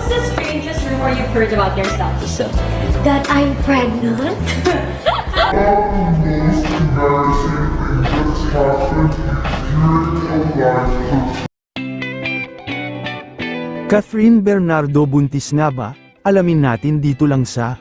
What's the strangest rumor you've heard about yourself? That I'm pregnant? Probably the most embarrassing thing that's happened during a live. Catherine Bernardo buntis nga ba? Alamin natin dito lang sa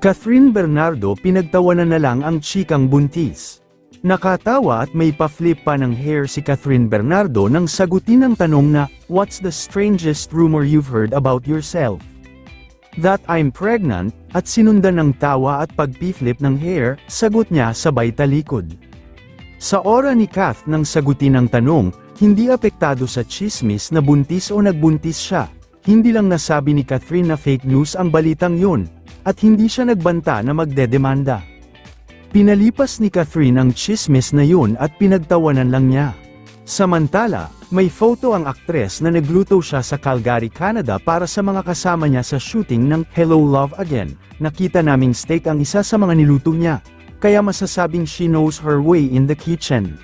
Catherine Bernardo pinagtawanan na lang ang chikang buntis. Nakatawa at may pa-flip pa ng hair si Catherine Bernardo nang sagutin ang tanong na, "What's the strangest rumor you've heard about yourself?" That I'm pregnant, at sinundan ng tawa at pag-flip ng hair, sagot niya sabay talikod. Sa ora ni Kath nang sagutin ang tanong, hindi apektado sa chismis na buntis o nagbuntis siya. Hindi lang nasabi ni Catherine na fake news ang balitang yun, at hindi siya nagbanta na magdedemanda. Pinalipas ni Catherine ang chismis na yun at pinagtawanan lang niya. Samantala, may photo ang aktres na nagluto siya sa Calgary, Canada para sa mga kasama niya sa shooting ng Hello Love Again. Nakita naming steak ang isa sa mga niluto niya, kaya masasabing she knows her way in the kitchen.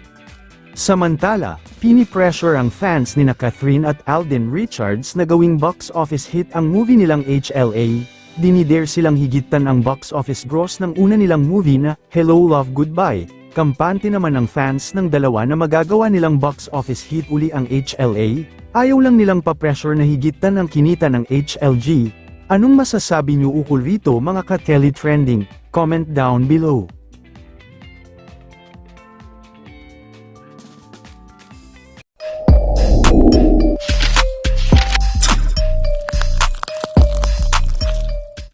Samantala, pini-pressure ang fans ni na Catherine at Alden Richards na gawing box office hit ang movie nilang HLA. Dinidare silang higitan ang box office gross ng una nilang movie na Hello Love Goodbye. Kampante naman ng fans ng dalawa na magagawa nilang box office hit uli ang HLA. Ayaw lang nilang pa-pressure na higitan ang kinita ng HLG. Anong masasabi niyo ukol rito mga ka-tele trending? Comment down below.